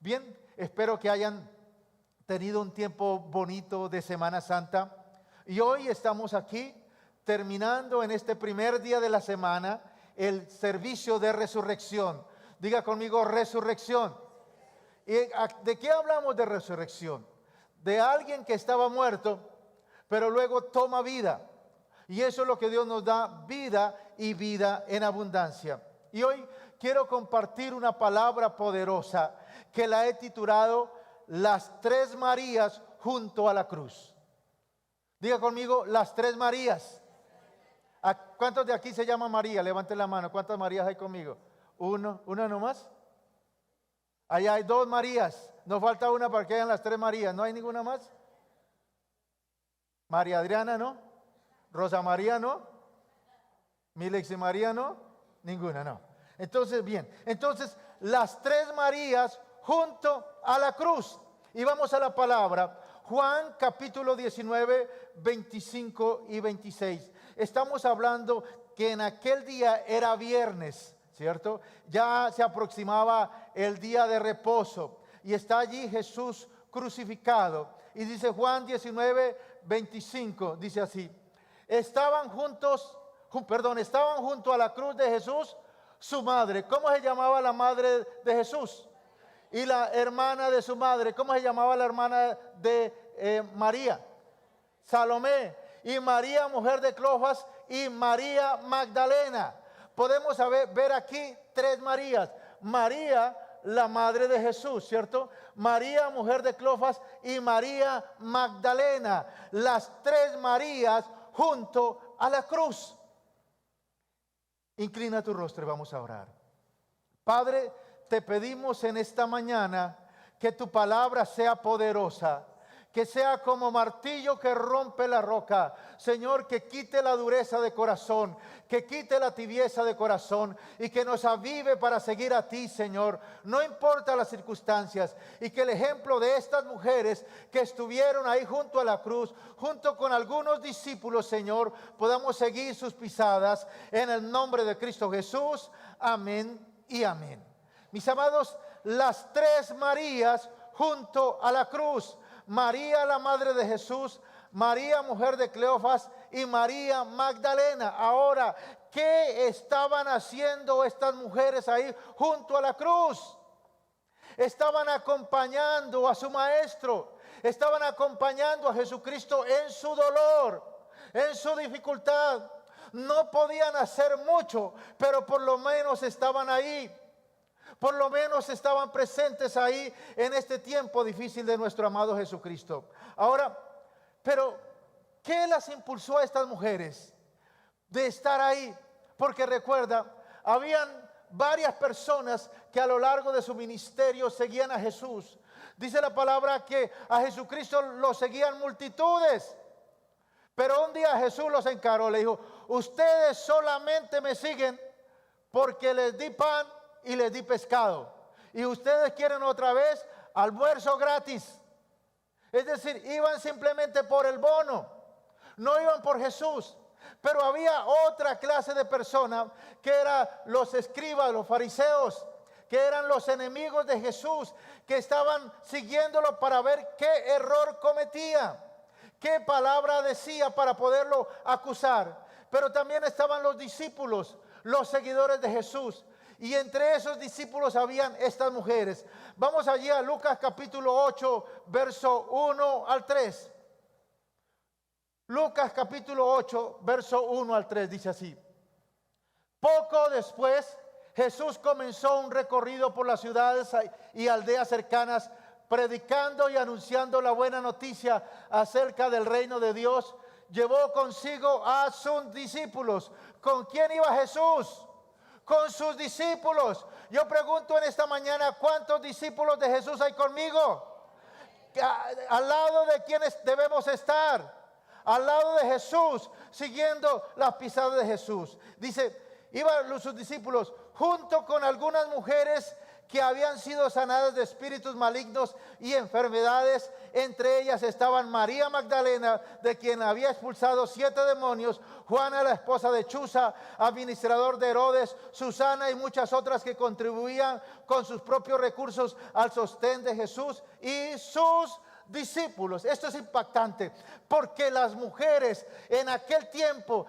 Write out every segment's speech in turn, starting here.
Bien, espero que hayan tenido un tiempo bonito de Semana Santa. Y hoy estamos aquí terminando en este primer día de la semana el servicio de resurrección. Diga conmigo, resurrección. ¿Y de qué hablamos de resurrección? De alguien que estaba muerto, pero luego toma vida. Y eso es lo que Dios nos da, vida y vida en abundancia. Y hoy quiero compartir una palabra poderosa que la he titulado Las Tres Marías junto a la cruz. Diga conmigo, las Tres Marías. ¿Cuántos de aquí se llama María? Levanten la mano. ¿Cuántas Marías hay conmigo? ¿Una nomás? Allá hay dos Marías. Nos falta una para que hayan las tres Marías. ¿No hay ninguna más? María Adriana, ¿no? Rosa María, ¿no? Milex y María, ¿no? Ninguna, no. Entonces, bien. Entonces, las tres Marías junto a la cruz. Y vamos a la palabra. Juan capítulo 19, 25 y 26. Estamos hablando que en aquel día era viernes, ¿cierto? Ya se aproximaba el día de reposo y está allí Jesús crucificado. Y dice Juan 19, 25, dice así: estaban junto a la cruz de Jesús su madre. ¿Cómo se llamaba la madre de Jesús? Y la hermana de su madre. ¿Cómo se llamaba la hermana de María? Salomé. Y María, mujer de Cleofas, y María Magdalena. Podemos ver aquí tres Marías. María, la madre de Jesús, ¿cierto? María, mujer de Cleofas, y María Magdalena. Las tres Marías junto a la cruz. Inclina tu rostro y vamos a orar. Padre, te pedimos en esta mañana que tu palabra sea poderosa, que sea como martillo que rompe la roca. Señor, que quite la dureza de corazón, que quite la tibieza de corazón y que nos avive para seguir a ti, Señor. No importa las circunstancias, y que el ejemplo de estas mujeres que estuvieron ahí junto a la cruz, junto con algunos discípulos, Señor, podamos seguir sus pisadas en el nombre de Cristo Jesús. Amén y amén. Mis amados, las tres Marías junto a la cruz. María, la madre de Jesús, María, mujer de Cleofas, y María Magdalena. Ahora, ¿qué estaban haciendo estas mujeres ahí junto a la cruz? Estaban acompañando a su maestro, estaban acompañando a Jesucristo en su dolor, en su dificultad. No podían hacer mucho, pero por lo menos estaban ahí. Por lo menos estaban presentes ahí en este tiempo difícil de nuestro amado Jesucristo. Ahora, pero ¿qué las impulsó a estas mujeres de estar ahí? Porque recuerda, habían varias personas que a lo largo de su ministerio seguían a Jesús. Dice la palabra que a Jesucristo lo seguían multitudes. Pero un día Jesús los encaró, le dijo: ustedes solamente me siguen porque les di pan y les di pescado, y ustedes quieren otra vez almuerzo gratis. Es decir, iban simplemente por el bono, no iban por Jesús. Pero había otra clase de personas que eran los escribas, los fariseos, que eran los enemigos de Jesús, que estaban siguiéndolo para ver qué error cometía, qué palabra decía para poderlo acusar. Pero también estaban los discípulos, los seguidores de Jesús. Y entre esos discípulos habían estas mujeres. Vamos allí a Lucas capítulo 8, verso 1 al 3. Lucas capítulo 8, verso 1 al 3 dice así: poco después Jesús comenzó un recorrido por las ciudades y aldeas cercanas, predicando y anunciando la buena noticia acerca del reino de Dios. Llevó consigo a sus discípulos. ¿Con quién iba Jesús? Con sus discípulos. Yo pregunto en esta mañana, ¿cuántos discípulos de Jesús hay conmigo? ¿Al lado de quienes debemos estar? Al lado de Jesús, siguiendo las pisadas de Jesús. Dice, iban sus discípulos junto con algunas mujeres que habían sido sanadas de espíritus malignos y enfermedades. Entre ellas estaban María Magdalena, de quien había expulsado 7 demonios, Juana, la esposa de Chuza, administrador de Herodes, Susana y muchas otras que contribuían con sus propios recursos al sostén de Jesús y sus discípulos. Esto es impactante porque las mujeres en aquel tiempo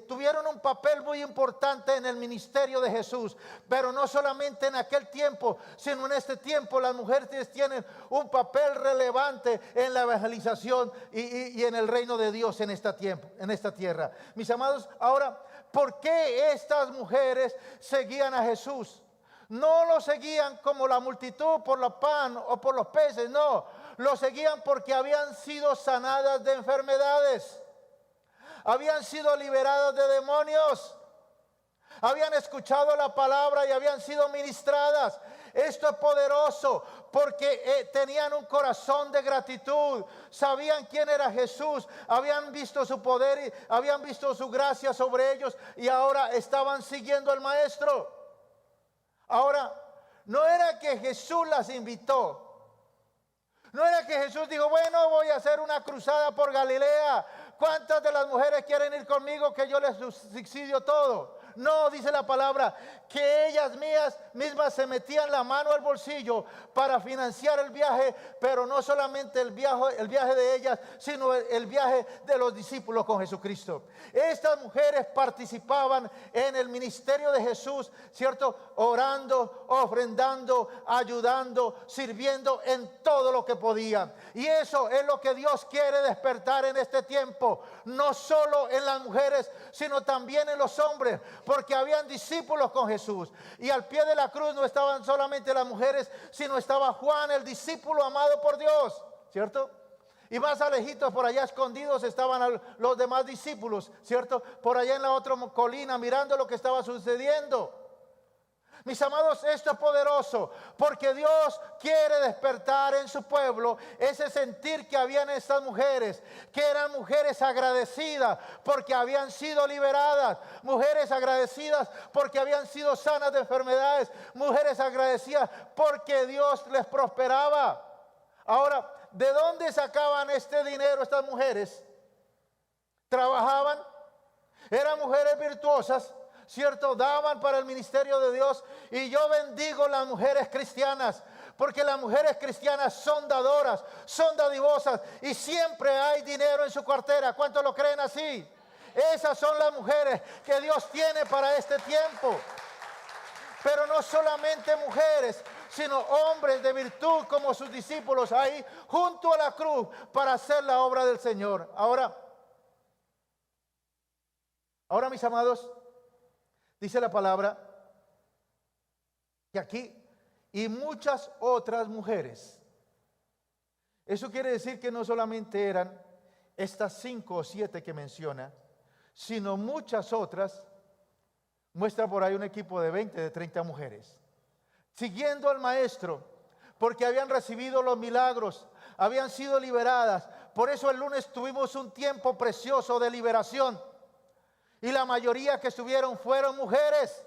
tuvieron un papel muy importante en el ministerio de Jesús, pero no solamente en aquel tiempo, sino en este tiempo las mujeres tienen un papel relevante en la evangelización y en el reino de Dios en esta tierra. Mis amados, ahora, ¿por qué estas mujeres seguían a Jesús? No lo seguían como la multitud por la pan o por los peces, no. Lo seguían porque habían sido sanadas de enfermedades, habían sido liberadas de demonios, habían escuchado la palabra y habían sido ministradas. Esto es poderoso porque tenían un corazón de gratitud, sabían quién era Jesús, habían visto su poder y habían visto su gracia sobre ellos y ahora estaban siguiendo al Maestro. Ahora, no era que Jesús las invitó. No era que Jesús dijo, bueno, voy a hacer una cruzada por Galilea. ¿Cuántas de las mujeres quieren ir conmigo que yo les subsidio todo? No, dice la palabra, que ellas mismas se metían la mano al bolsillo para financiar el viaje, pero no solamente el viaje de ellas, sino el viaje de los discípulos con Jesucristo. Estas mujeres participaban en el ministerio de Jesús, ¿cierto? Orando, ofrendando, ayudando, sirviendo en todo lo que podían. Y eso es lo que Dios quiere despertar en este tiempo, no solo en las mujeres, sino también en los hombres, porque habían discípulos con Jesús. Y al pie de la cruz no estaban solamente las mujeres, sino estaba Juan, el discípulo amado por Dios, ¿cierto? Y más alejitos, por allá escondidos, estaban los demás discípulos, ¿cierto? Por allá en la otra colina, mirando lo que estaba sucediendo. Mis amados, esto es poderoso porque Dios quiere despertar en su pueblo ese sentir que había en estas mujeres, que eran mujeres agradecidas porque habían sido liberadas, mujeres agradecidas porque habían sido sanas de enfermedades, mujeres agradecidas porque Dios les prosperaba. Ahora, ¿de dónde sacaban este dinero estas mujeres? Trabajaban, eran mujeres virtuosas, ¿cierto? Daban para el ministerio de Dios. Y yo bendigo las mujeres cristianas, porque las mujeres cristianas son dadoras, son dadivosas y siempre hay dinero en su cartera. ¿Cuántos lo creen así? Esas son las mujeres que Dios tiene para este tiempo. Pero no solamente mujeres, sino hombres de virtud como sus discípulos ahí junto a la cruz para hacer la obra del Señor. Ahora mis amados, dice la palabra que aquí y muchas otras mujeres. Eso quiere decir que no solamente eran estas 5 o 7 que menciona, sino muchas otras. Muestra por ahí un equipo de 20, de 30 mujeres, siguiendo al Maestro, porque habían recibido los milagros, habían sido liberadas. Por eso el lunes tuvimos un tiempo precioso de liberación. Y la mayoría que estuvieron fueron mujeres.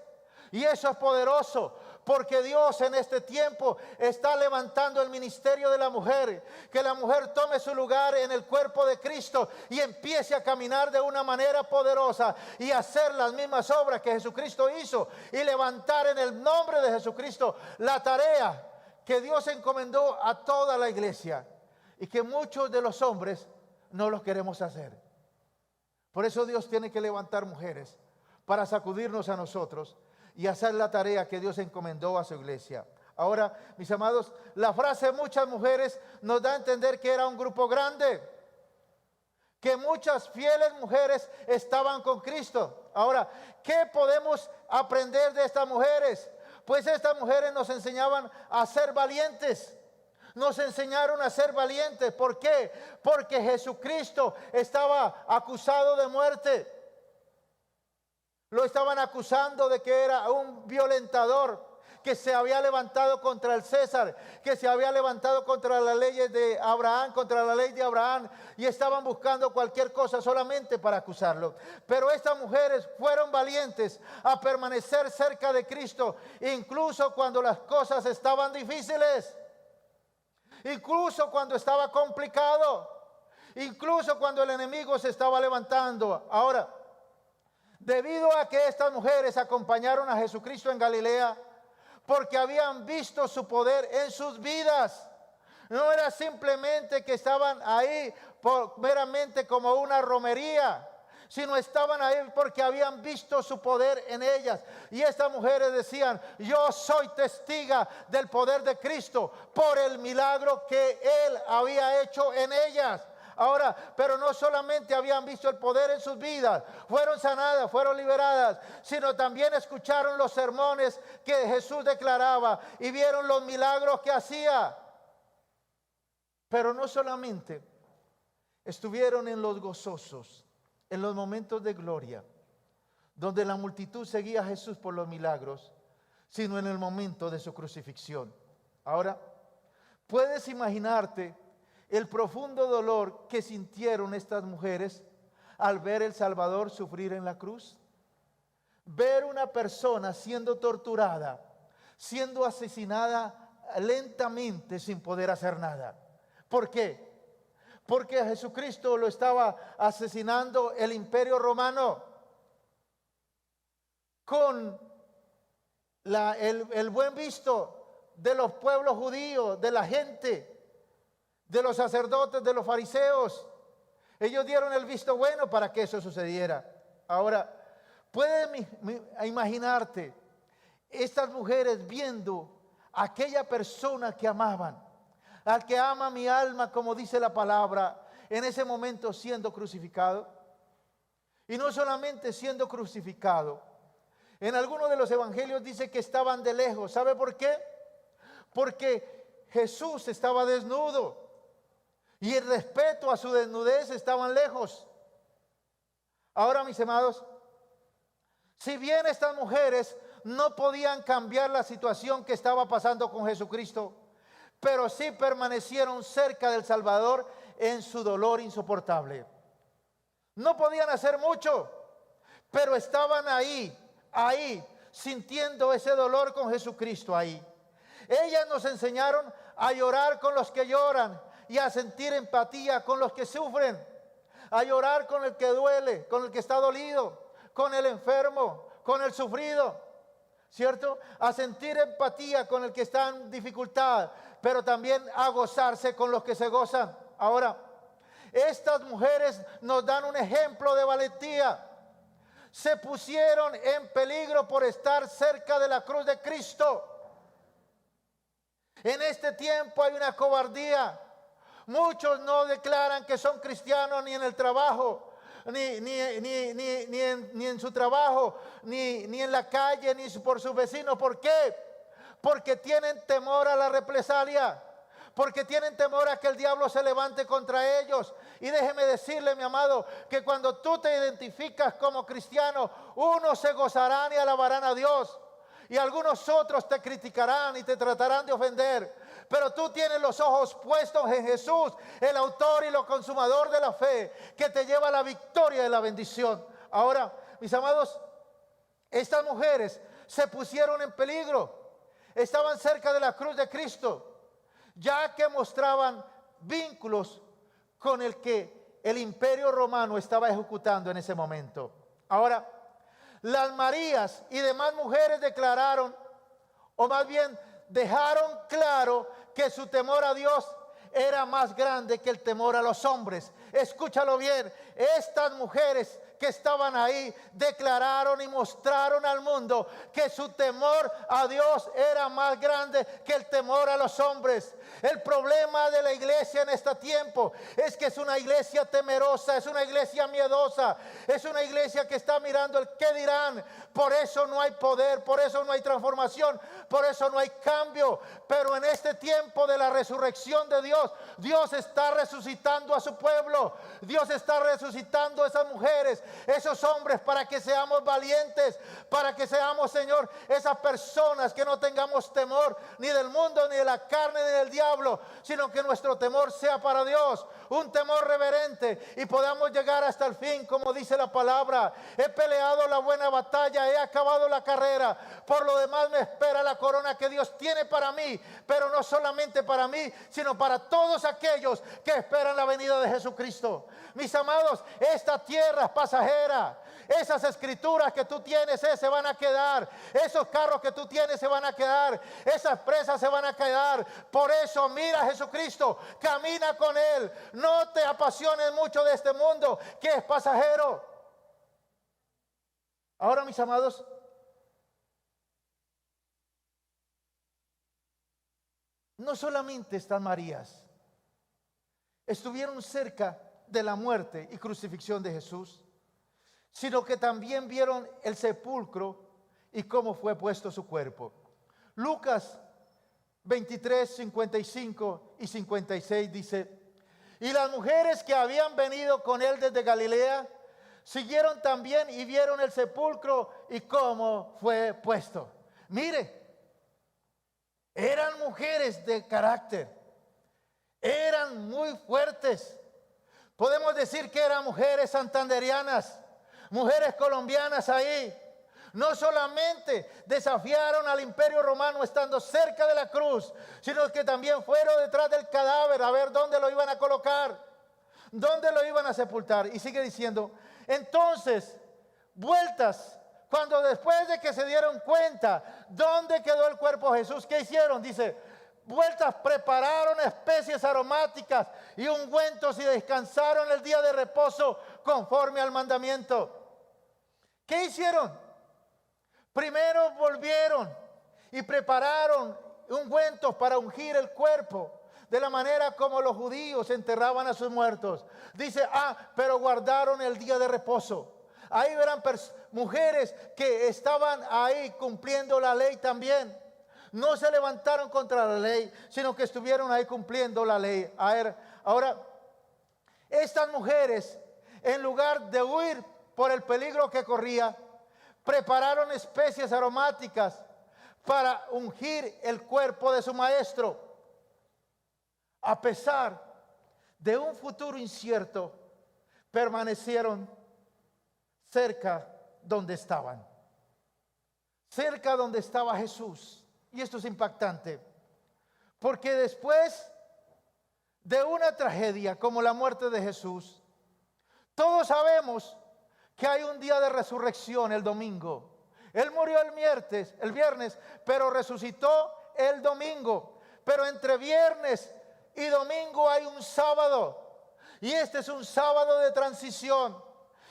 Y eso es poderoso, porque Dios en este tiempo está levantando el ministerio de la mujer. Que la mujer tome su lugar en el cuerpo de Cristo y empiece a caminar de una manera poderosa y hacer las mismas obras que Jesucristo hizo. Y levantar en el nombre de Jesucristo la tarea que Dios encomendó a toda la iglesia. Y que muchos de los hombres no los queremos hacer. Por eso Dios tiene que levantar mujeres para sacudirnos a nosotros y hacer la tarea que Dios encomendó a su iglesia. Ahora, mis amados, la frase muchas mujeres nos da a entender que era un grupo grande, que muchas fieles mujeres estaban con Cristo. Ahora, ¿qué podemos aprender de estas mujeres? Pues estas mujeres nos enseñaban a ser valientes. Nos enseñaron a ser valientes. ¿Por qué? Porque Jesucristo estaba acusado de muerte. Lo estaban acusando de que era un violentador, que se había levantado contra el César, que se había levantado contra las leyes de Abraham, contra la ley de Abraham, y estaban buscando cualquier cosa solamente para acusarlo. Pero estas mujeres fueron valientes a permanecer cerca de Cristo, incluso cuando las cosas estaban difíciles, incluso cuando estaba complicado, incluso cuando el enemigo se estaba levantando. Ahora, debido a que estas mujeres acompañaron a Jesucristo en Galilea, porque habían visto su poder en sus vidas, no era simplemente que estaban ahí meramente como una romería, sino estaban ahí porque habían visto su poder en ellas. Y estas mujeres decían: yo soy testiga del poder de Cristo por el milagro que Él había hecho en ellas. Ahora, pero no solamente habían visto el poder en sus vidas, fueron sanadas, fueron liberadas, sino también escucharon los sermones que Jesús declaraba y vieron los milagros que hacía. Pero no solamente estuvieron en los gozosos, en los momentos de gloria, donde la multitud seguía a Jesús por los milagros, sino en el momento de su crucifixión. Ahora, puedes imaginarte el profundo dolor que sintieron estas mujeres al ver el Salvador sufrir en la cruz. Ver una persona siendo torturada, siendo asesinada lentamente sin poder hacer nada. ¿Por qué? Porque a Jesucristo lo estaba asesinando el Imperio Romano con el buen visto de los pueblos judíos, de la gente, de los sacerdotes, de los fariseos. Ellos dieron el visto bueno para que eso sucediera. Ahora, puedes imaginarte estas mujeres viendo a aquella persona que amaban, al que ama mi alma, como dice la palabra, en ese momento siendo crucificado. Y no solamente siendo crucificado, en algunos de los evangelios dice que estaban de lejos. ¿Sabe por qué? Porque Jesús estaba desnudo y el respeto a su desnudez estaban lejos. Ahora, mis amados, si bien estas mujeres no podían cambiar la situación que estaba pasando con Jesucristo, pero sí permanecieron cerca del Salvador en su dolor insoportable. No podían hacer mucho, pero estaban ahí, sintiendo ese dolor con Jesucristo ahí. Ellas nos enseñaron a llorar con los que lloran y a sentir empatía con los que sufren, a llorar con el que duele, con el que está dolido, con el enfermo, con el sufrido, ¿cierto? A sentir empatía con el que está en dificultad, pero también a gozarse con los que se gozan. Ahora, estas mujeres nos dan un ejemplo de valentía. Se pusieron en peligro por estar cerca de la cruz de Cristo. En este tiempo hay una cobardía. Muchos no declaran que son cristianos ni en el trabajo, ni en su trabajo, ni en la calle, ni por sus vecinos. ¿Por qué? Porque tienen temor a la represalia, porque tienen temor a que el diablo se levante contra ellos. Y déjeme decirle, mi amado, que cuando tú te identificas como cristiano, unos se gozarán y alabarán a Dios, y algunos otros te criticarán y te tratarán de ofender. Pero tú tienes los ojos puestos en Jesús, el autor y lo consumador de la fe, que te lleva a la victoria y la bendición. Ahora, mis amados, estas mujeres se pusieron en peligro. Estaban cerca de la cruz de Cristo, ya que mostraban vínculos con el que el Imperio Romano estaba ejecutando en ese momento. Ahora, las Marías y demás mujeres declararon, o más bien dejaron claro, que su temor a Dios era más grande que el temor a los hombres. Escúchalo bien, estas mujeres que estaban ahí declararon y mostraron al mundo que su temor a Dios era más grande que el temor a los hombres. El problema de la iglesia en este tiempo es que es una iglesia temerosa, es una iglesia miedosa, es una iglesia que está mirando el qué dirán. Por eso no hay poder, por eso no hay transformación, por eso no hay cambio. Pero en este tiempo de la resurrección de Dios, Dios está resucitando a su pueblo. Dios está resucitando a esas mujeres esos hombres, para que seamos valientes, para que seamos, Señor, esas personas que no tengamos temor ni del mundo, ni de la carne, ni del diablo, sino que nuestro temor sea para Dios, un temor reverente, y podamos llegar hasta el fin, como dice la palabra. He peleado la buena batalla, he acabado la carrera, por lo demás me espera la corona que Dios tiene para mí, pero no solamente para mí, sino para todos aquellos que esperan la venida de Jesucristo. Mis amados, esta tierra es pasajera. Esas escrituras que tú tienes se van a quedar. Esos carros que tú tienes se van a quedar. Esas presas se van a quedar. Por eso mira a Jesucristo, camina con Él. No te apasiones mucho de este mundo que es pasajero. Ahora, mis amados, no solamente están Marías, estuvieron cerca de la muerte y crucifixión de Jesús, sino que también vieron el sepulcro y cómo fue puesto su cuerpo. Lucas 23, 55 y 56 dice: y las mujeres que habían venido con él desde Galilea siguieron también y vieron el sepulcro y cómo fue puesto. Mire, eran mujeres de carácter, eran muy fuertes. Podemos decir que eran mujeres santanderianas, mujeres colombianas ahí. No solamente desafiaron al Imperio Romano estando cerca de la cruz, sino que también fueron detrás del cadáver a ver dónde lo iban a colocar, dónde lo iban a sepultar. Y sigue diciendo: entonces, vueltas, cuando después de que se dieron cuenta dónde quedó el cuerpo de Jesús, ¿qué hicieron? Dice: vueltas, prepararon especies aromáticas y ungüentos y descansaron el día de reposo conforme al mandamiento. ¿Qué hicieron? Primero volvieron y prepararon ungüentos para ungir el cuerpo, de la manera como los judíos enterraban a sus muertos. Dice: pero guardaron el día de reposo. Ahí verán mujeres que estaban ahí cumpliendo la ley también. No se levantaron contra la ley, sino que estuvieron ahí cumpliendo la ley. A ver, ahora, estas mujeres, en lugar de huir por el peligro que corría, prepararon especies aromáticas para ungir el cuerpo de su maestro. A pesar de un futuro incierto, permanecieron cerca donde estaban, cerca donde estaba Jesús. Y esto es impactante, porque después de una tragedia como la muerte de Jesús, todos sabemos que hay un día de resurrección, el domingo. Él murió el viernes, pero resucitó el domingo. Pero entre viernes y domingo hay un sábado, y este es un sábado de transición.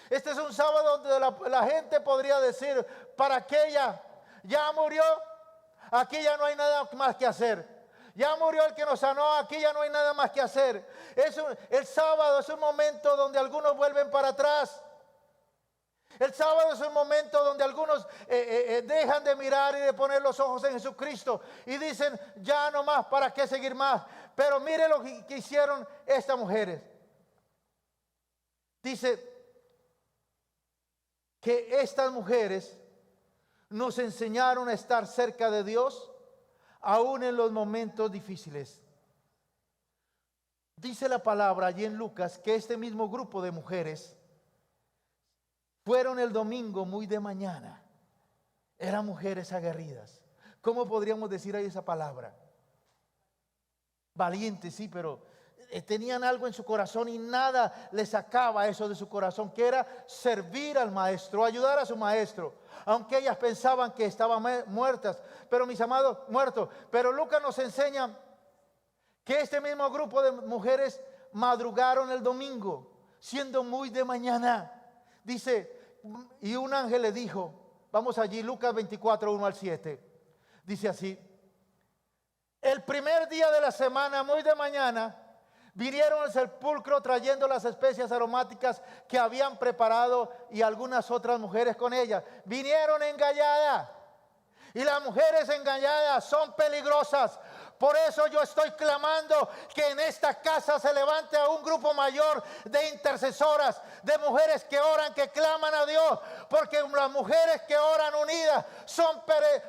Este es un sábado donde la gente podría decir: para aquella ya murió, aquí ya no hay nada más que hacer. Ya murió el que nos sanó, aquí ya no hay nada más que hacer. El sábado es un momento donde algunos vuelven para atrás. El sábado es un momento donde algunos dejan de mirar y de poner los ojos en Jesucristo y dicen: ya no más, ¿para qué seguir más? Pero mire lo que hicieron estas mujeres. Dice que estas mujeres nos enseñaron a estar cerca de Dios aún en los momentos difíciles. Dice la palabra allí en Lucas que este mismo grupo de mujeres fueron el domingo muy de mañana. Eran mujeres aguerridas. ¿Cómo podríamos decir ahí esa palabra? Valientes, sí, pero tenían algo en su corazón y nada les sacaba eso de su corazón, que era servir al maestro, ayudar a su maestro, aunque ellas pensaban que estaban muertas, pero mis amados, muertos. Pero Lucas nos enseña que este mismo grupo de mujeres madrugaron el domingo, siendo muy de mañana. Dice, y un ángel le dijo, vamos allí, Lucas 24, 1 al 7, dice así: el primer día de la semana, muy de mañana, vinieron al sepulcro trayendo las especias aromáticas que habían preparado y algunas otras mujeres con ellas. Vinieron engalladas Y las mujeres engañadas son peligrosas. Por eso yo estoy clamando que en esta casa se levante a un grupo mayor de intercesoras, de mujeres que oran, que claman a Dios. Porque las mujeres que oran unidas son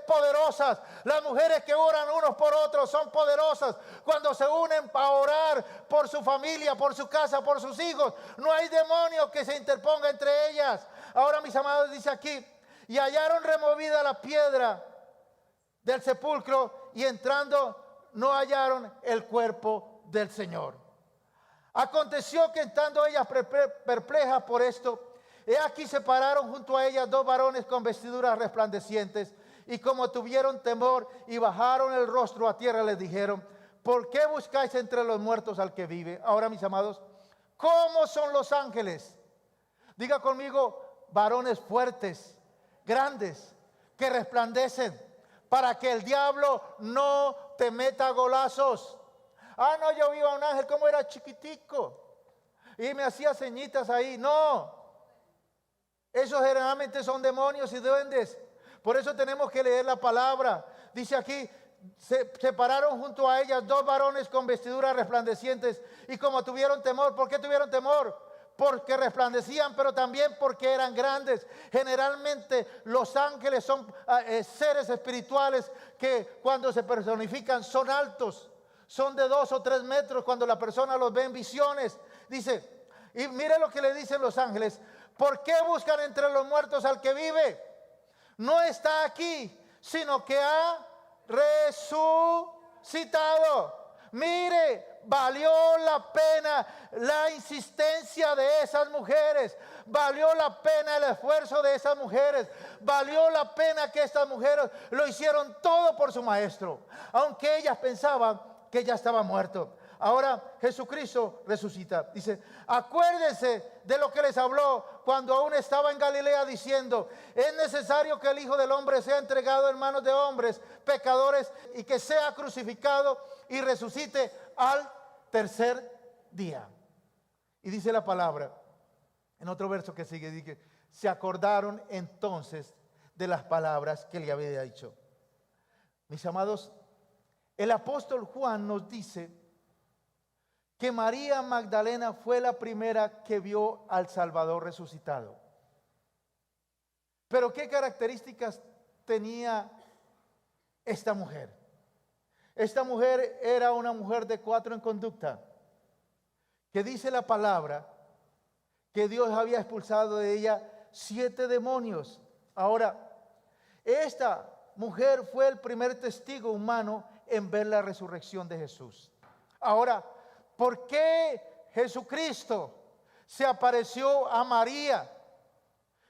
poderosas. Las mujeres que oran unos por otros son poderosas. Cuando se unen para orar por su familia, por su casa, por sus hijos, no hay demonio que se interponga entre ellas. Ahora, mis amados, dice aquí, y hallaron removida la piedra del sepulcro y entrando no hallaron el cuerpo del Señor. Aconteció que estando ellas perplejas por esto, he aquí se pararon junto a ellas dos varones con vestiduras resplandecientes, y como tuvieron temor y bajaron el rostro a tierra, les dijeron: ¿por qué buscáis entre los muertos al que vive? Ahora, mis amados, ¿cómo son los ángeles? Diga conmigo: varones fuertes, grandes, que resplandecen, para que el diablo no te meta golazos. Ah, no, yo vi a un ángel como era chiquitico y me hacía ceñitas ahí. No, esos generalmente son demonios y duendes. Por eso tenemos que leer la palabra. Dice aquí, se pararon junto a ellas dos varones con vestiduras resplandecientes, y como tuvieron temor. ¿Por qué tuvieron temor? Porque resplandecían, pero también porque eran grandes. Generalmente los ángeles son seres espirituales que cuando se personifican son altos. Son de 2 o 3 metros cuando la persona los ve en visiones. Dice, y mire lo que le dicen los ángeles: ¿por qué buscan entre los muertos al que vive? No está aquí, sino que ha resucitado. Mire, valió la pena la insistencia de esas mujeres. Valió la pena el esfuerzo de esas mujeres. Valió la pena que estas mujeres lo hicieron todo por su maestro, aunque ellas pensaban que ya estaba muerto. Ahora Jesucristo resucita. Dice, acuérdense de lo que les habló cuando aún estaba en Galilea, diciendo: es necesario que el Hijo del Hombre sea entregado en manos de hombres pecadores, y que sea crucificado y resucite al tercer día. Y dice la palabra en otro verso que sigue, dice: se acordaron entonces de las palabras que le había dicho. Mis amados, el apóstol Juan nos dice que María Magdalena fue la primera que vio al Salvador resucitado. Pero ¿qué características tenía esta mujer? Esta mujer era una mujer de 4 en conducta, que dice la palabra que Dios había expulsado de ella 7 demonios. Ahora, esta mujer fue el primer testigo humano en ver la resurrección de Jesús. Ahora, ¿por qué Jesucristo se apareció a María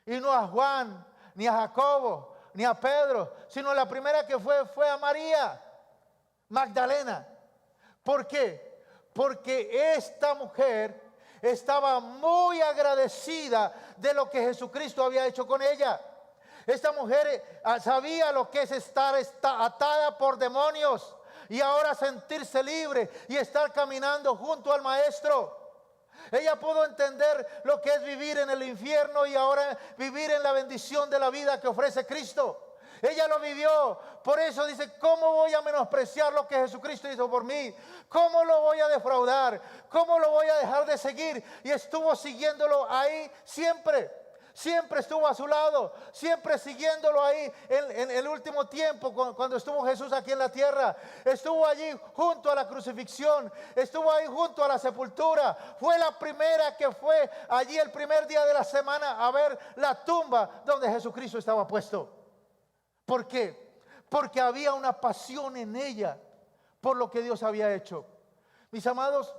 y no a Juan, ni a Jacobo, ni a Pedro, sino la primera que fue a María Magdalena? ¿Por qué? Porque esta mujer estaba muy agradecida de lo que Jesucristo había hecho con ella. Esta mujer sabía lo que es estar atada por demonios y ahora sentirse libre y estar caminando junto al Maestro. Ella pudo entender lo que es vivir en el infierno y ahora vivir en la bendición de la vida que ofrece Cristo. Ella lo vivió. Por eso dice: ¿cómo voy a menospreciar lo que Jesucristo hizo por mí? ¿Cómo lo voy a defraudar? ¿Cómo lo voy a dejar de seguir? Y estuvo siguiéndolo ahí siempre. Siempre estuvo a su lado, siempre siguiéndolo ahí en el último tiempo, cuando estuvo Jesús aquí en la tierra. Estuvo allí junto a la crucifixión, estuvo ahí junto a la sepultura. Fue la primera que fue allí el primer día de la semana a ver la tumba donde Jesucristo estaba puesto. ¿Por qué? Porque había una pasión en ella por lo que Dios había hecho. Mis amados,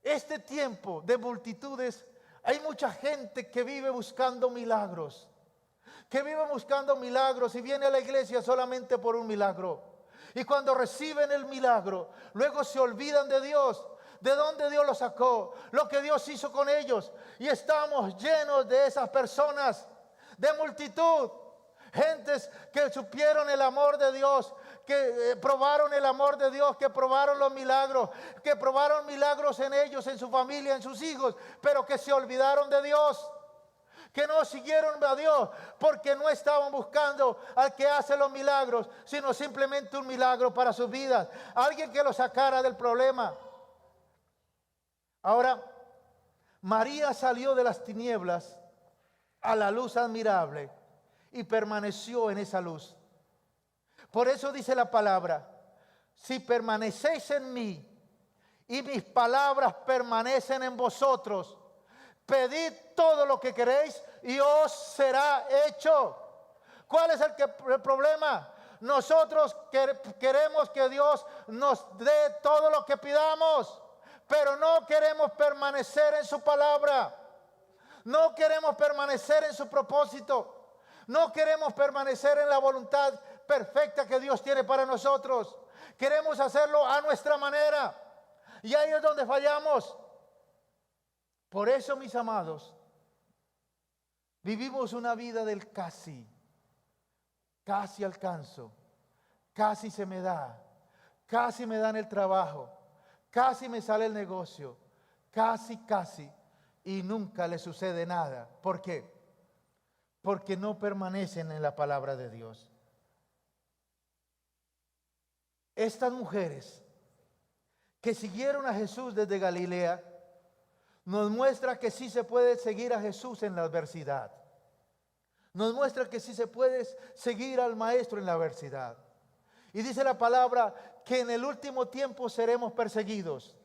este tiempo de multitudes, hay mucha gente que vive buscando milagros, y viene a la iglesia solamente por un milagro. Y cuando reciben el milagro, luego se olvidan de Dios, de dónde Dios los sacó, lo que Dios hizo con ellos. Y estamos llenos de esas personas, de multitud, gentes que supieron el amor de Dios, que probaron el amor de Dios, que probaron los milagros, que probaron milagros en ellos, en su familia, en sus hijos, pero que se olvidaron de Dios, que no siguieron a Dios porque no estaban buscando al que hace los milagros, sino simplemente un milagro para sus vidas, alguien que los sacara del problema. Ahora, María salió de las tinieblas a la luz admirable y permaneció en esa luz. Por eso dice la palabra: si permanecéis en mí y mis palabras permanecen en vosotros, pedid todo lo que queréis y os será hecho. ¿Cuál es el problema? Nosotros queremos que Dios nos dé todo lo que pidamos, pero no queremos permanecer en su palabra. No queremos permanecer en su propósito. No queremos permanecer en la voluntad perfecta que Dios tiene para nosotros. Queremos hacerlo a nuestra manera. Y ahí es donde fallamos. Por eso, mis amados, vivimos una vida del casi. Casi alcanzo. Casi se me da. Casi me dan el trabajo. Casi me sale el negocio. Casi. Y nunca le sucede nada. ¿Por qué? Porque no permanecen en la palabra de Dios. Estas mujeres que siguieron a Jesús desde Galilea nos muestra que sí se puede seguir a Jesús en la adversidad. Nos muestra que sí se puede seguir al Maestro en la adversidad. Y dice la palabra que en el último tiempo seremos perseguidos.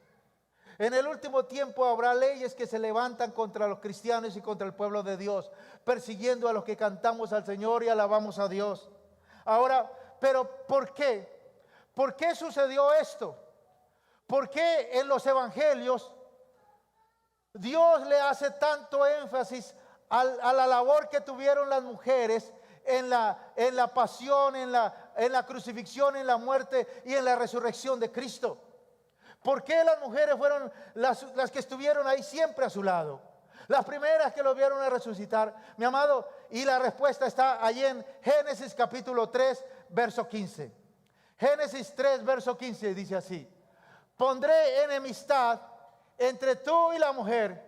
En el último tiempo habrá leyes que se levantan contra los cristianos y contra el pueblo de Dios, persiguiendo a los que cantamos al Señor y alabamos a Dios. Ahora, pero ¿por qué? ¿Por qué sucedió esto? ¿Por qué en los evangelios Dios le hace tanto énfasis a la labor que tuvieron las mujeres en la pasión, en la crucifixión, en la muerte y en la resurrección de Cristo? ¿Por qué las mujeres fueron las que estuvieron ahí siempre a su lado? Las primeras que lo vieron a resucitar, mi amado. Y la respuesta está allí en Génesis capítulo 3, verso 15. Génesis 3, verso 15 dice así: pondré enemistad entre tú y la mujer,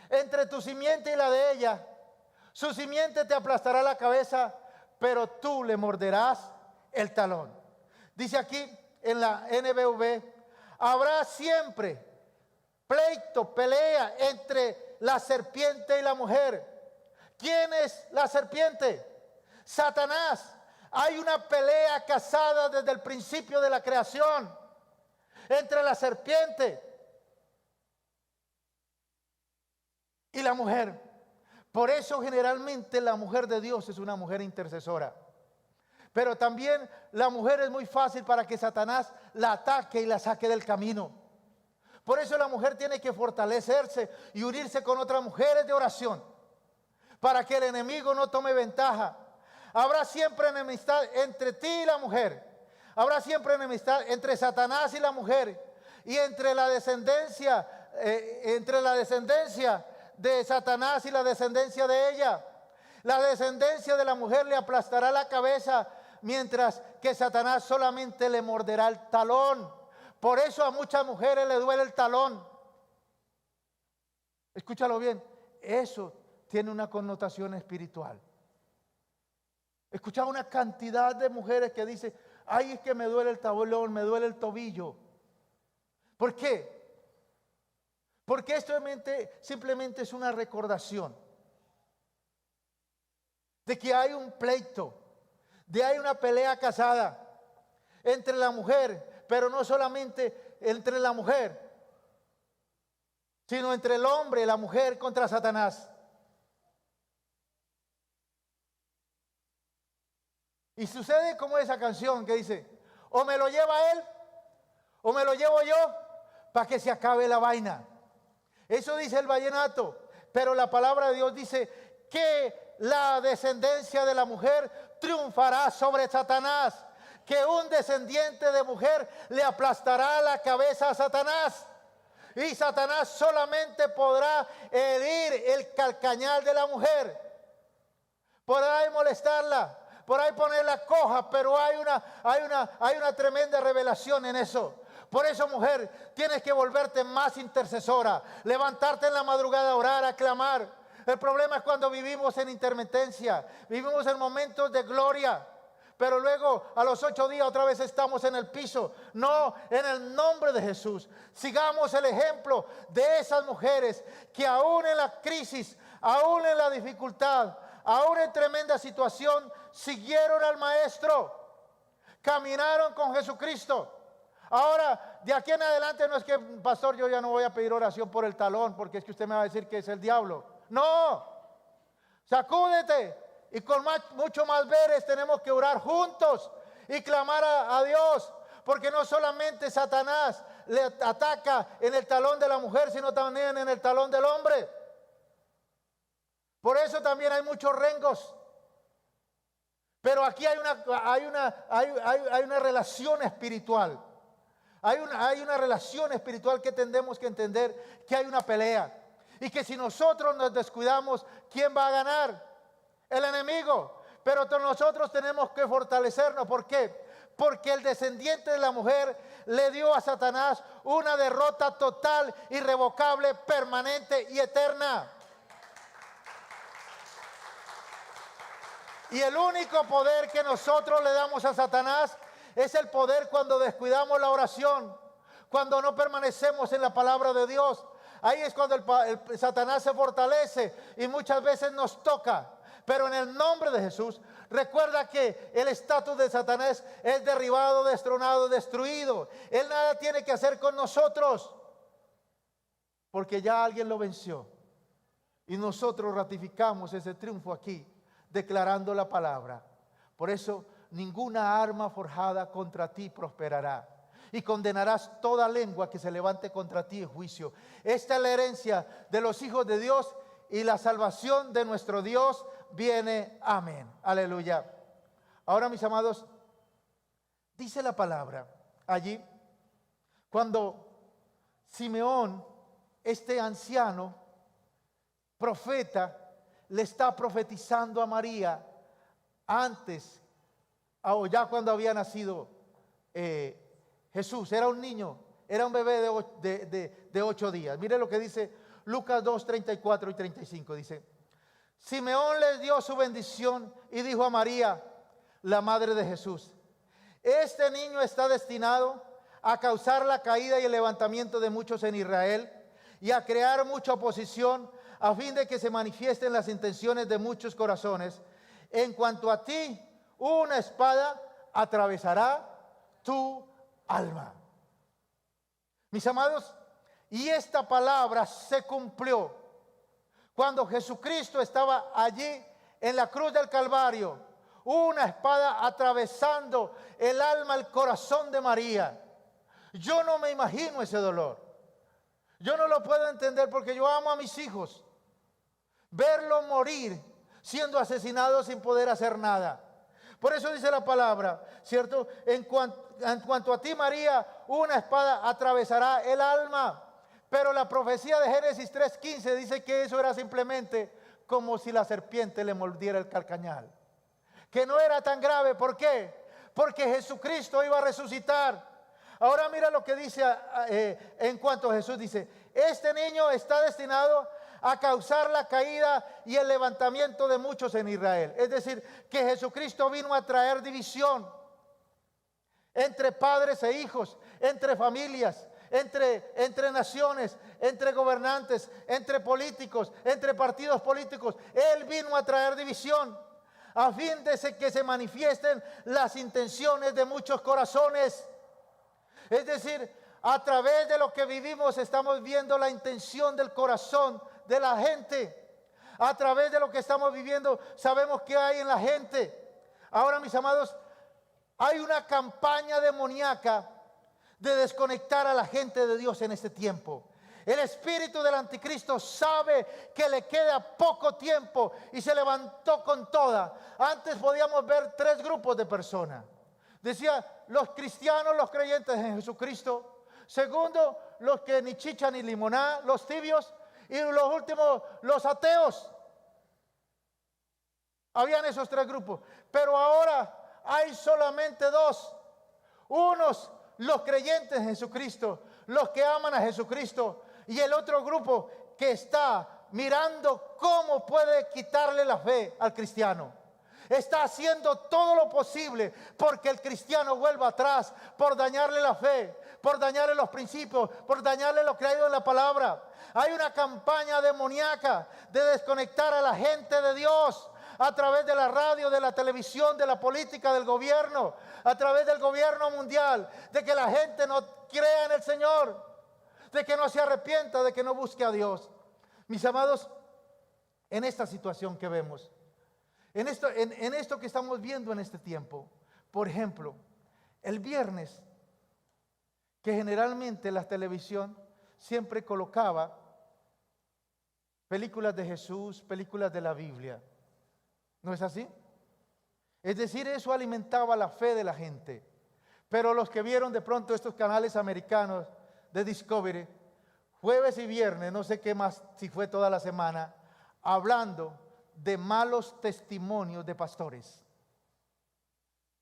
entre tu simiente y la de ella. Su simiente te aplastará la cabeza, pero tú le morderás el talón. Dice aquí en la NBV: habrá siempre pleito, pelea entre la serpiente y la mujer. ¿Quién es la serpiente? Satanás. Hay una pelea casada desde el principio de la creación entre la serpiente y la mujer. Por eso generalmente la mujer de Dios es una mujer intercesora. Pero también la mujer es muy fácil para que Satanás la ataque y la saque del camino. Por eso la mujer tiene que fortalecerse y unirse con otras mujeres de oración, para que el enemigo no tome ventaja. Habrá siempre enemistad entre ti y la mujer. Habrá siempre enemistad entre Satanás y la mujer. Y entre la descendencia de Satanás y la descendencia de ella. La descendencia de la mujer le aplastará la cabeza, mientras que Satanás solamente le morderá el talón. Por eso a muchas mujeres le duele el talón. Escúchalo bien, eso tiene una connotación espiritual. He escuchado una cantidad de mujeres que dicen: ay, es que me duele el talón, me duele el tobillo. ¿Por qué? Porque esto simplemente es una recordación de que hay un pleito, de hay una pelea casada entre la mujer, pero no solamente entre la mujer, sino entre el hombre y la mujer contra Satanás. Y sucede como esa canción que dice: o me lo lleva él o me lo llevo yo, para que se acabe la vaina. Eso dice el vallenato. Pero la palabra de Dios dice que la descendencia de la mujer triunfará sobre Satanás, que un descendiente de mujer le aplastará la cabeza a Satanás. Y Satanás solamente podrá herir el calcañar de la mujer, podrá molestarla, por ahí ponerla coja, pero hay una tremenda revelación en eso. Por eso, mujer, tienes que volverte más intercesora, levantarte en la madrugada a orar, a clamar, El problema es cuando vivimos en intermitencia, vivimos en momentos de gloria, pero luego a los 8 días otra vez estamos en el piso. No, en el nombre de Jesús, sigamos el ejemplo de esas mujeres que aún en la crisis, aún en la dificultad, aún en tremenda situación, siguieron al Maestro, caminaron con Jesucristo. Ahora, de aquí en adelante no es que, pastor, yo ya no voy a pedir oración por el talón, porque es que usted me va a decir que es el diablo. No, sacúdete y con mucho más veres tenemos que orar juntos y clamar a Dios, porque no solamente Satanás le ataca en el talón de la mujer, sino también en el talón del hombre. Por eso también hay muchos rengos. Pero aquí hay una relación espiritual. Hay una relación espiritual que tenemos que entender, que hay una pelea. Y que si nosotros nos descuidamos, ¿quién va a ganar? El enemigo. Pero nosotros tenemos que fortalecernos. ¿Por qué? Porque el descendiente de la mujer le dio a Satanás una derrota total, irrevocable, permanente y eterna. Y el único poder que nosotros le damos a Satanás es el poder cuando descuidamos la oración, cuando no permanecemos en la palabra de Dios. Ahí es cuando el Satanás se fortalece y muchas veces nos toca. Pero en el nombre de Jesús, recuerda que el estatus de Satanás es derribado, destronado, destruido. Él nada tiene que hacer con nosotros, porque ya alguien lo venció. Y nosotros ratificamos ese triunfo aquí, declarando la palabra. Por eso, ninguna arma forjada contra ti prosperará, y condenarás toda lengua que se levante contra ti en juicio. Esta es la herencia de los hijos de Dios, y la salvación de nuestro Dios viene. Amén. Aleluya. Ahora, mis amados, dice la palabra allí, cuando Simeón, este anciano profeta, le está profetizando a María antes, o ya cuando había nacido Jesús. Era un niño, era un bebé de 8 días. Mire lo que dice Lucas 2, 34 y 35. Dice: Simeón les dio su bendición y dijo a María, la madre de Jesús: este niño está destinado a causar la caída y el levantamiento de muchos en Israel, y a crear mucha oposición, a fin de que se manifiesten las intenciones de muchos corazones. En cuanto a ti, una espada atravesará tu alma. Mis amados, y esta palabra se cumplió cuando Jesucristo estaba allí en la cruz del Calvario. Una espada atravesando el alma, el corazón de María. Yo no me imagino ese dolor. Yo no lo puedo entender, porque yo amo a mis hijos. Verlos morir siendo asesinados sin poder hacer nada. Por eso dice la palabra, ¿cierto? En cuanto a ti, María, una espada atravesará el alma. Pero la profecía de Génesis 3:15 dice que eso era simplemente como si la serpiente le mordiera el calcañal. Que no era tan grave. ¿Por qué? Porque Jesucristo iba a resucitar. Ahora mira lo que dice en cuanto a Jesús. Dice: este niño está destinado a causar la caída y el levantamiento de muchos en Israel. Es decir, que Jesucristo vino a traer división entre padres e hijos, entre familias, entre naciones, entre gobernantes, entre políticos, entre partidos políticos. Él vino a traer división a fin de que se manifiesten las intenciones de muchos corazones. Es decir, a través de lo que vivimos estamos viendo la intención del corazón de la gente. A través de lo que estamos viviendo sabemos qué hay en la gente. Ahora, mis amados, hay una campaña demoníaca de desconectar a la gente de Dios en este tiempo. El espíritu del anticristo sabe que le queda poco tiempo y se levantó con toda. Antes podíamos ver 3 grupos de personas. Decía: los cristianos, los creyentes en Jesucristo. Segundo, los que ni chicha ni limoná, los tibios. Y los últimos, los ateos. Habían esos 3 grupos. Pero ahora hay solamente 2. Unos, los creyentes en Jesucristo, los que aman a Jesucristo. Y el otro grupo que está mirando cómo puede quitarle la fe al cristiano. Está haciendo todo lo posible porque el cristiano vuelva atrás, por dañarle la fe, por dañarle los principios, por dañarle lo creído en la palabra. Hay una campaña demoníaca de desconectar a la gente de Dios a través de la radio, de la televisión, de la política, del gobierno, a través del gobierno mundial, de que la gente no crea en el Señor, de que no se arrepienta, de que no busque a Dios. Mis amados, en esta situación que vemos, en esto que estamos viendo en este tiempo, por ejemplo, el viernes, que generalmente la televisión siempre colocaba películas de Jesús, películas de la Biblia. ¿No es así? Es decir, eso alimentaba la fe de la gente. Pero los que vieron de pronto estos canales americanos de Discovery, jueves y viernes, no sé qué más, si fue toda la semana, hablando de malos testimonios de pastores.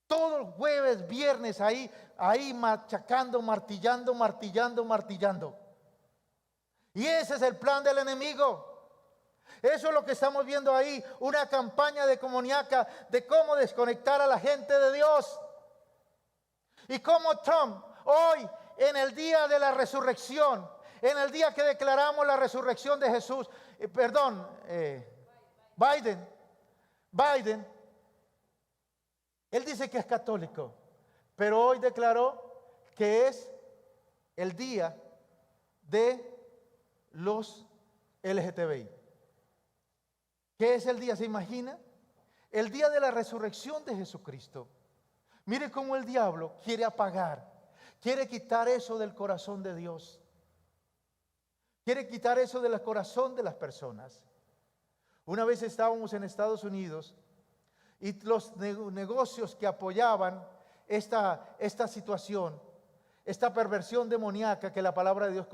Todo el jueves, viernes, ahí machacando, martillando. Y ese es el plan del enemigo. Eso es lo que estamos viendo ahí, una campaña demoníaca de cómo desconectar a la gente de Dios. Y cómo Trump, hoy, en el día de la resurrección, en el día que declaramos la resurrección de Jesús, Biden, él dice que es católico, pero hoy declaró que es el día de los LGTBI. ¿Qué es el día? ¿Se imagina? El día de la resurrección de Jesucristo. Mire cómo el diablo quiere apagar, quiere quitar eso del corazón de Dios. Quiere quitar eso del corazón de las personas. Una vez estábamos en Estados Unidos y los negocios que apoyaban esta situación, esta perversión demoníaca que la palabra de Dios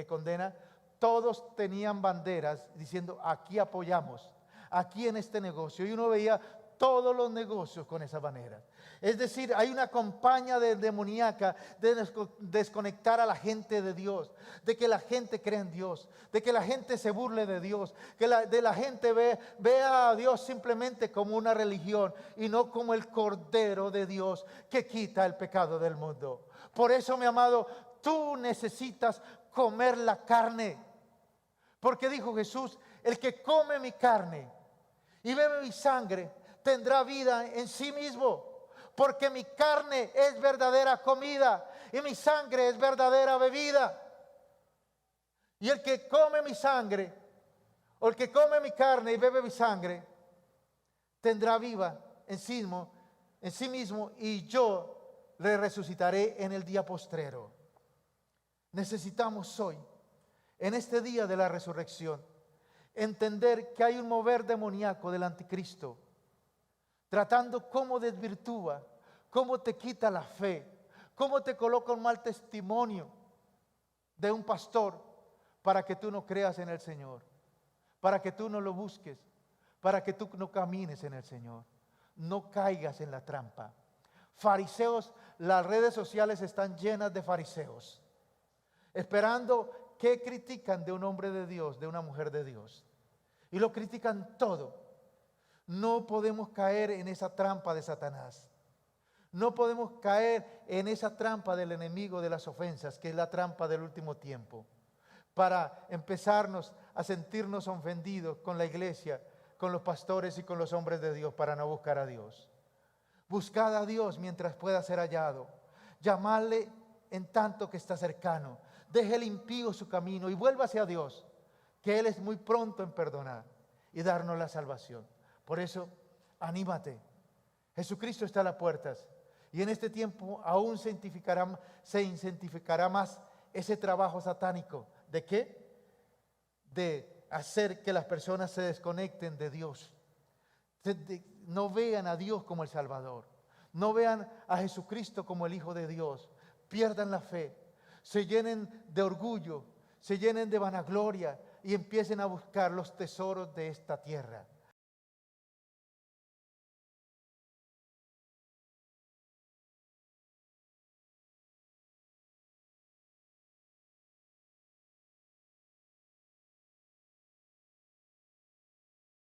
condena, todos tenían banderas diciendo: aquí apoyamos, aquí en este negocio. Y uno veía todos los negocios con esa manera. Es decir, hay una campaña demoníaca de desconectar a la gente de Dios, de que la gente crea en Dios, de que la gente se burle de Dios, que la gente vea a Dios simplemente como una religión y no como el Cordero de Dios que quita el pecado del mundo. Por eso, mi amado, tú necesitas comer la carne, porque dijo Jesús: el que come mi carne y bebe mi sangre tendrá vida en sí mismo, porque mi carne es verdadera comida y mi sangre es verdadera bebida. Y el que come mi sangre, o el que come mi carne y bebe mi sangre, tendrá vida en sí mismo, y yo le resucitaré en el día postrero. Necesitamos hoy, en este día de la resurrección, entender que hay un mover demoníaco del anticristo, tratando cómo desvirtúa, cómo te quita la fe, cómo te coloca un mal testimonio de un pastor para que tú no creas en el Señor, para que tú no lo busques, para que tú no camines en el Señor, no caigas en la trampa. Fariseos, las redes sociales están llenas de fariseos, esperando que critican de un hombre de Dios, de una mujer de Dios, y lo critican todo. No podemos caer en esa trampa de Satanás. No podemos caer en esa trampa del enemigo de las ofensas, que es la trampa del último tiempo, para empezarnos a sentirnos ofendidos con la iglesia, con los pastores y con los hombres de Dios, para no buscar a Dios. Buscad a Dios mientras pueda ser hallado. Llamadle en tanto que está cercano. Deje el impío su camino y vuélvase a Dios, que Él es muy pronto en perdonar y darnos la salvación. Por eso, anímate. Jesucristo está a las puertas. Y en este tiempo aún se intensificará más ese trabajo satánico. ¿De qué? De hacer que las personas se desconecten de Dios. No vean a Dios como el Salvador. No vean a Jesucristo como el Hijo de Dios. Pierdan la fe. Se llenen de orgullo. Se llenen de vanagloria. Y empiecen a buscar los tesoros de esta tierra.